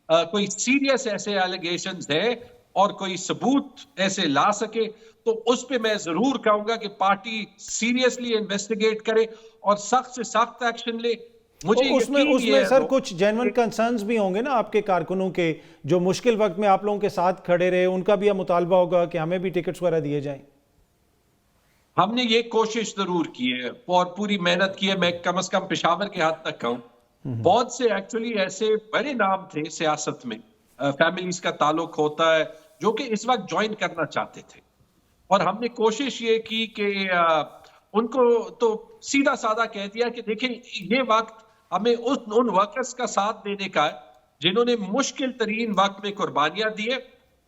کوئی سیریس ایسے ایلیگیشنز ہیں اور کوئی ثبوت ایسے لا سکے تو اس پہ میں ضرور کہوں گا کہ پارٹی سیریسلی انویسٹیگیٹ کرے اور سخت سے سخت ایکشن لے. مجھے اس میں سر کچھ جینوئن کنسرنز بھی ہوں گے نا آپ کے کارکنوں کے, جو مشکل وقت میں آپ لوگوں کے ساتھ کھڑے رہے, ان کا بھی مطالبہ ہوگا کہ ہمیں بھی ٹکٹس وغیرہ دیے جائیں. ہم نے یہ کوشش ضرور کی ہے اور پوری محنت کی ہے. میں کم از کم پشاور کے حد تک کہوں, بہت سے ایکچولی ایسے بڑے نام تھے سیاست میں, فیملیز کا تعلق ہوتا ہے جو کہ اس وقت جوائن کرنا چاہتے تھے, اور ہم نے کوشش یہ کی کہ ان کو تو سیدھا سادہ کہہ دیا کہ دیکھیں یہ وقت ہمیں ان ورکرز کا ساتھ دینے کا ہے جنہوں نے مشکل ترین وقت میں قربانیاں دی ہے,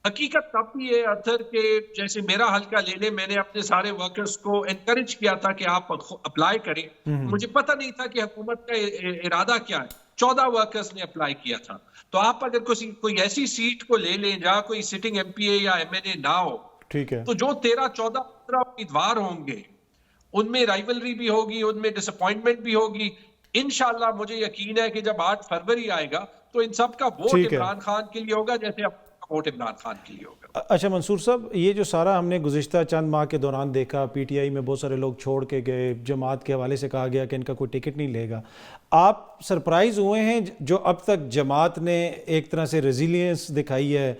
حقیقت تب بھی ہے اطہر کہ جیسے میرا حلقہ لے لے, میں نے اپنے سارے ورکرز کو انکریج کیا تھا کہ آپ اپلائی کریں. مجھے پتہ نہیں تھا کہ حکومت کا ارادہ کیا ہے. 14 ورکرز نے اپلائی کیا تھا. تو آپ اگر کوئی ایسی سیٹ کو لے لیں جہاں کوئی سٹنگ ایم پی اے یا ایم این اے نہ ہو, ٹھیک ہے, تو جو 13, 14, 15 امیدوار ہوں گے ان میں رائیولری بھی ہوگی, ان میں ڈس اپوائنٹمنٹ بھی ہوگی. انشاءاللہ مجھے یقین ہے کہ جب 8 فروری آئے گا تو ان سب کا ووٹ عمران خان کے لیے ہوگا جیسے ووٹ عمران خان کے لیے ہوگا. اچھا منصور صاحب, یہ جو سارا ہم نے گزشتہ چند ماہ کے دوران دیکھا, پی ٹی آئی میں بہت سارے لوگ چھوڑ کے گئے, جماعت کے حوالے سے کہا گیا کہ ان کا کوئی ٹکٹ نہیں لے گا, آپ سرپرائز ہوئے ہیں جو اب تک جماعت نے ایک طرح سے ریزیلینس دکھائی ہے,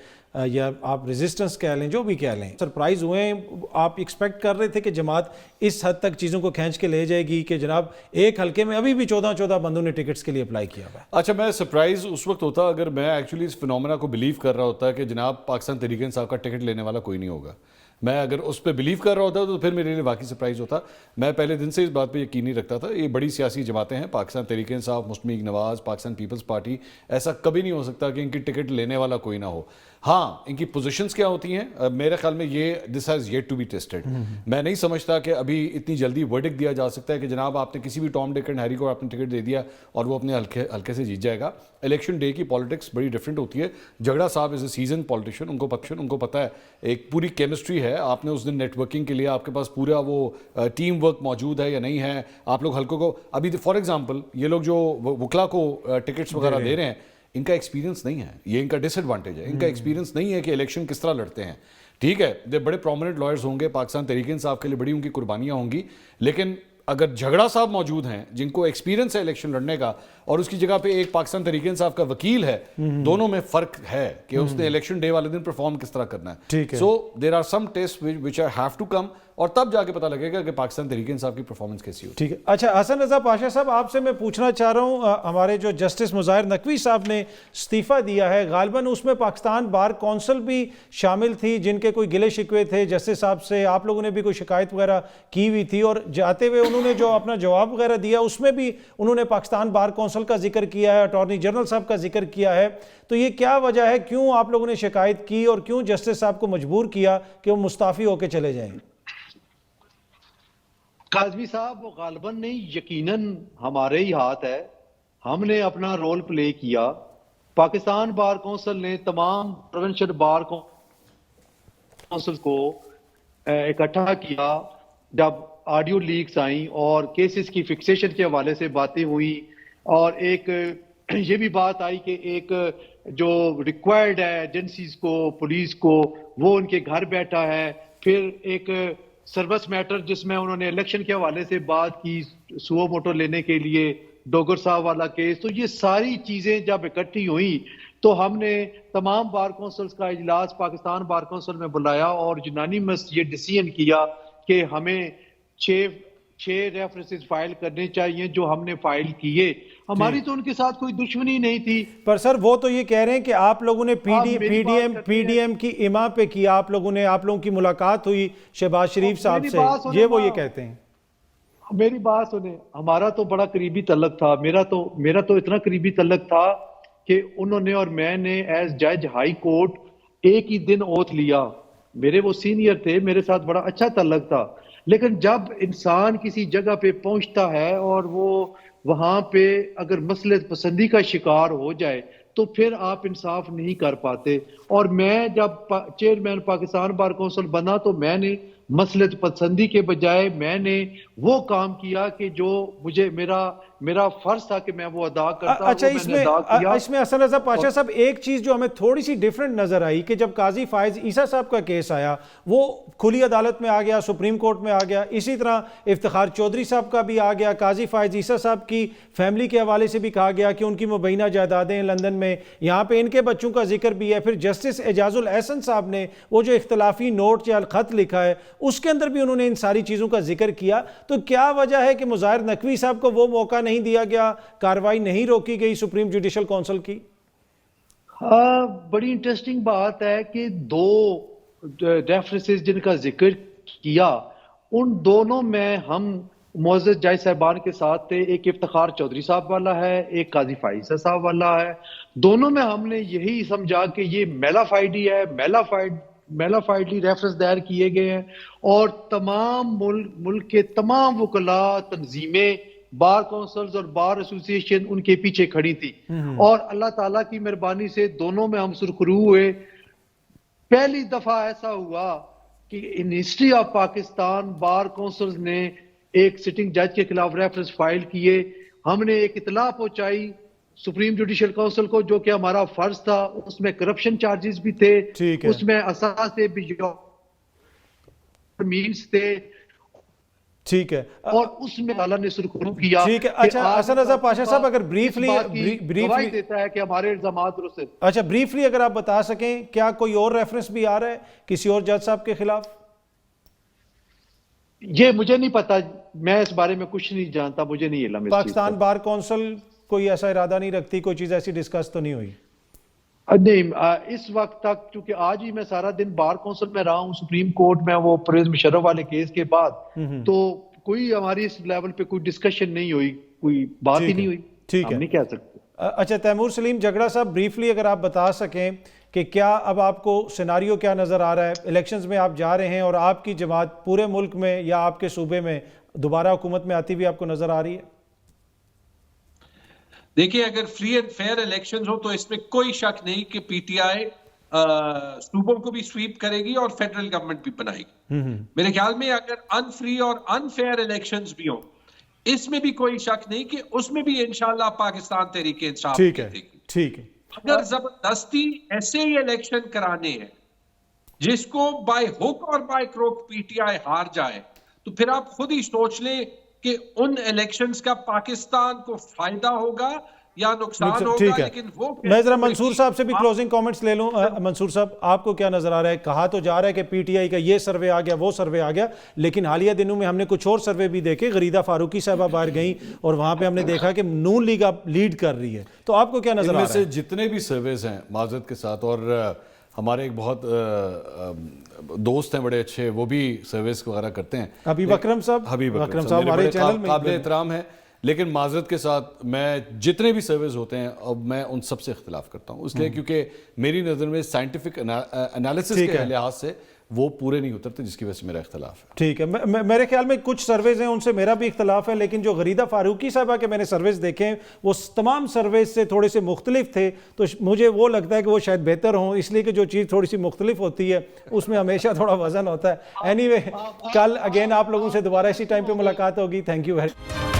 یا آپ ریزسٹنس کہہ لیں, جو بھی کہہ لیں, سرپرائز ہوئے ہیں؟ آپ ایکسپیکٹ کر رہے تھے کہ جماعت اس حد تک چیزوں کو کھینچ کے لے جائے گی کہ جناب ایک حلقے میں ابھی بھی 14 بندوں نے ٹکٹس کے لیے اپلائی کیا ہوا ہے؟ اچھا, میں سرپرائز اس وقت ہوتا اگر میں ایکچولی اس فنومینا کو بلیو کر رہا ہوتا کہ جناب پاکستان تحریک انصاف کا ٹکٹ لینے والا کوئی نہیں ہوگا. میں اگر اس پہ بلیو کر رہا ہوتا تو پھر میرے لیے واقعی سرپرائز ہوتا. میں پہلے دن سے اس بات پہ یقین نہیں رکھتا تھا. یہ بڑی سیاسی جماعتیں ہیں, پاکستان تحریک انصاف, مسلم لیگ نواز, پاکستان پیپلز پارٹی, ایسا کبھی نہیں ہو سکتا کہ ان کی ٹکٹ لینے والا کوئی نہ ہو. ہاں, ان کی پوزیشنز کیا ہوتی ہیں میرے خیال میں یہ this has yet to be tested. میں نہیں سمجھتا کہ ابھی اتنی جلدی ورڈکٹ دیا جا سکتا ہے کہ جناب آپ نے کسی بھی ٹام ڈک اینڈ ہیری کو آپ نے ٹکٹ دے دیا اور وہ اپنے ہلکے سے جیت جائے گا. الیکشن ڈے کی پالیٹکس بڑی ڈفرینٹ ہوتی ہے. جھگڑا صاحب از اے سیزن پالیٹیشین, ان کو پتہ ہے ایک پوری کیمسٹری ہے. آپ نے اس دن نیٹ ورکنگ کے لیے آپ کے پاس پورا وہ ٹیم ورک موجود ہے یا نہیں ہے. آپ لوگ حلقوں کو ابھی فار ایگزامپل یہ لوگ جو وکلا کو ٹکٹس وغیرہ دے رہے ہیں, ان کا ایکسپیرینس نہیں ہے, یہ ان کا ڈس ایڈوانٹیج ہے. ان کا ایکسپیرینس نہیں ہے کہ الیکشن کس طرح لڑتے ہیں. ٹھیک ہے, بڑے پرومیننٹ لائرز ہوں گے, پاکستان تحریک انصاف کے لیے بڑی ان کی قربانیاں ہوں گی, لیکن اگر جھگڑا صاحب موجود ہیں جن کو ایکسپیرینس ہے الیکشن لڑنے کا, اور اس کی جگہ پہ ایک پاکستان تحریک انصاف کا وکیل ہے, دونوں میں فرق ہے کہ اس نے الیکشن ڈے والے دن پرفارم کس طرح کرنا ہے. So there are some test which have to come, اور تب جا کے پتہ لگے گا کہ پاکستان تحریک انصاف کی پرفارمنس کیسی ہوتی ہے. ٹھیک ہے. اچھا حسن رضا پاشا صاحب, آپ سے میں پوچھنا چاہ رہا ہوں, ہمارے جو جسٹس مظاہر نقوی صاحب نے استعفیٰ دیا ہے, غالباً اس میں پاکستان بار کونسل بھی شامل تھی جن کے کوئی گلے شکوے تھے جسٹس صاحب سے, آپ لوگوں نے بھی کوئی شکایت وغیرہ کی ہوئی تھی, اور جاتے ہوئے انہوں نے جو اپنا جواب وغیرہ دیا اس میں بھی انہوں نے پاکستان بار کونسل کا ذکر کیا ہے, اٹارنی جنرل صاحب کا ذکر کیا ہے. تو یہ کیا وجہ ہے, کیوں آپ لوگوں نے شکایت کی اور کیوں جسٹس صاحب کو مجبور کیا کہ وہ مستعفی ہو کے چلے جائیں؟ قاضمی صاحب, وہ غالباً نہیں, یقیناً ہمارے ہی ہاتھ ہے. ہم نے اپنا رول پلے کیا. پاکستان بار کونسل نے تمام پروونشل بار کونسل کو اکٹھا کیا جب آڈیو لیکس آئیں اور کیسز کی فکسیشن کے حوالے سے باتیں ہوئی, اور ایک یہ بھی بات آئی کہ ایک جو ریکوائرڈ ہے ایجنسیز کو, پولیس کو, وہ ان کے گھر بیٹھا ہے. پھر ایک سروس میٹر جس میں انہوں نے الیکشن کے حوالے سے بات کی, سو موٹر لینے کے لیے ڈوگر صاحب والا کیس. تو یہ ساری چیزیں جب اکٹھی ہوئیں تو ہم نے تمام بار کونسلز کا اجلاس پاکستان بار کونسل میں بلایا اور یونانیمس یہ ڈیسیژن کیا کہ ہمیں 6 ریفرنسز فائل کرنے چاہیے, جو ہم نے فائل کیے. ہماری تو ان کے ساتھ کوئی دشمنی نہیں تھی. پر سر وہ تو یہ کہہ رہے ہیں کہ آپ لوگوں نے پی ڈی ایم کی اما پہ کیا, آپ لوگوں کی ملاقات ہوئی شہباز شریف صاحب سے, وہ یہ کہتے ہیں. میری بات سنیں, ہمارا تو بڑا قریبی تعلق تھا. میرا تو اتنا قریبی تعلق تھا کہ انہوں نے اور میں نے ایز جج ہائی کورٹ ایک ہی دن اوتھ لیا. میرے وہ سینئر تھے, میرے ساتھ بڑا اچھا تعلق تھا. لیکن جب انسان کسی جگہ پہ پہنچتا ہے اور وہ وہاں پہ اگر مصلحت پسندی کا شکار ہو جائے تو پھر آپ انصاف نہیں کر پاتے. اور میں جب چیئرمین پاکستان بار کونسل بنا تو میں نے مصلحت پسندی کے بجائے میں نے وہ کام کیا کہ جو مجھے میرا فرض تھا کہ میں وہ ادا کرتا. اچھا, اس میں حسن رضا پاشا صاحب ایک چیز جو ہمیں تھوڑی سی ڈیفرنٹ نظر آئی کہ جب قاضی فائز عیسیٰ صاحب کا کیس آیا وہ کھلی عدالت میں آ گیا, سپریم کورٹ میں آ گیا. اسی طرح افتخار چودھری صاحب کا بھی آ گیا. قاضی فائز عیسیٰ صاحب کی فیملی کے حوالے سے بھی کہا گیا کہ ان کی مبینہ جائیدادیں لندن میں, یہاں پہ ان کے بچوں کا ذکر بھی ہے. پھر جسٹس اعجاز الاحسن صاحب نے وہ جو اختلافی نوٹ یا خط لکھا ہے اس کے اندر بھی انہوں نے ان ساری چیزوں کا ذکر کیا. تو کیا وجہ ہے کہ مظاہر نقوی صاحب کو وہ موقع نہیں دیا گیا, کاروائی نہیں روکی گئی سپریم جوڈیشل کونسل کی؟ بڑی انٹرسٹنگ بات ہے کہ 2 ریفرنسز جن کا ذکر کیا ان دونوں میں ہم معزز جج صاحبان کے ساتھ تھے. ایک افتخار چودھری صاحب والا ہے, ایک قاضی فائز صاحب والا ہے. دونوں میں ہم نے یہی سمجھا کہ یہ میلافائڈی ہے, میلافائڈلی ریفرنس دائر کیے گئے ہیں, اور تمام ملک کے تمام وکلاء, تنظیمیں, بار کونسلز اور بار ایسوسی ایشن ان کے پیچھے کھڑی تھی. اور اللہ تعالیٰ کی مہربانی سے دونوں میں ہم سرخرو ہوئے. پہلی دفعہ ایسا ہوا کہ in history of Pakistan bar councils نے ایک سٹنگ جج کے خلاف ریفرنس فائل کیے. ہم نے ایک اطلاع پہنچائی سپریم جوڈیشل کونسل کو, جو کہ ہمارا فرض تھا. اس میں کرپشن چارجز بھی تھے, اس میں اساس بھی مینس تھے, ٹھیک ہے, اور اس میں اللہ نے سرخرو کیا. ٹھیک ہے. اچھا حسن رضا پاشا صاحب, اگر بریفلی دیتا ہے کہ ہمارے الزامات درست ہیں. اچھا بریفلی اگر آپ بتا سکیں, کیا کوئی اور ریفرنس بھی آ رہا ہے کسی اور جج صاحب کے خلاف؟ یہ مجھے نہیں پتا, میں اس بارے میں کچھ نہیں جانتا, مجھے نہیں علم. پاکستان بار کونسل کوئی ایسا ارادہ نہیں رکھتی, کوئی چیز ایسی ڈسکس تو نہیں ہوئی؟ نہیں, اس وقت تک, چونکہ آج ہی میں سارا دن بار کونسل میں رہا ہوں, سپریم کورٹ میں, وہ پرویز مشرف والے کیس کے بعد, تو کوئی ہماری اس لیول پہ کوئی ڈسکشن نہیں ہوئی, کوئی بات ہی نہیں ہوئی. ٹھیک ہے, ہم نہیں کہہ سکتے. اچھا تیمور سلیم جھگڑا صاحب, بریفلی اگر آپ بتا سکیں کہ کیا اب آپ کو سیناریو کیا نظر آ رہا ہے؟ الیکشنز میں آپ جا رہے ہیں اور آپ کی جماعت پورے ملک میں یا آپ کے صوبے میں دوبارہ حکومت میں آتی ہوئی آپ کو نظر آ رہی ہے؟ دیکھیں, اگر فری اینڈ فیئر الیکشنز ہو تو اس میں کوئی شک نہیں کہ پی ٹی آئی صوبوں کو بھی سویپ کرے گی اور فیڈرل گورنمنٹ بھی بنائے گی. میرے خیال میں اگر ان فری اور ان فیئر الیکشنز بھی ہوں, اس میں بھی کوئی شک نہیں کہ اس میں بھی انشاءاللہ پاکستان تحریک انصاف ٹھیک ہے. جیتے گی. ٹھیک ہے, اگر زبردستی ایسے ہی الیکشن کرانے ہیں جس کو بائی ہک اور by crook P T I ہار جائے, تو پھر آپ خود ہی سوچ لیں کہ ان الیکشنز کا پاکستان کو فائدہ ہوگا یا نقصان ہوگا. ٹھیک ہے, لیکن وہ میں ذرا منصور صاحب سے بھی کلوزنگ کامنٹس لے لوں. منصور صاحب, آپ کو کیا نظر آ رہا ہے؟ کہا تو جا رہا ہے کہ پی ٹی آئی کا یہ سروے آ گیا, وہ سروے آ گیا, لیکن حالیہ دنوں میں ہم نے کچھ اور سروے بھی دیکھے. غریدہ فاروقی صاحبہ باہر گئیں اور وہاں پہ ہم نے دیکھا کہ نون لیگ اب لیڈ کر رہی ہے. تو آپ کو کیا نظر آ رہا ہے؟ ان میں سے جتنے بھی سرویز ہیں معذرت کے ساتھ, اور ہمارے ایک بہت دوست ہیں بڑے اچھے, وہ بھی سرویز وغیرہ کرتے ہیں, حبیب اکرم صاحب. حبیب اکرم صاحب ہمارے چینل میں قابل احترام ہے, لیکن معذرت کے ساتھ میں جتنے بھی سرویز ہوتے ہیں اب میں ان سب سے اختلاف کرتا ہوں, اس لیے کیونکہ میری نظر میں سائنٹیفک انالیسس کے لحاظ سے وہ پورے نہیں اترتے, جس کی وجہ سے میرا اختلاف ہے. ٹھیک ہے, میرے خیال میں کچھ سرویز ہیں ان سے میرا بھی اختلاف ہے, لیکن جو غریدہ فاروقی صاحبہ کے میں نے سرویز دیکھے ہیں وہ تمام سرویز سے تھوڑے سے مختلف تھے, تو مجھے وہ لگتا ہے کہ وہ شاید بہتر ہوں, اس لیے کہ جو چیز تھوڑی سی مختلف ہوتی ہے اس میں ہمیشہ تھوڑا وزن ہوتا ہے. اینی وے, کل اگین آپ لوگوں سے دوبارہ اسی ٹائم پہ ملاقات ہوگی. Thank you very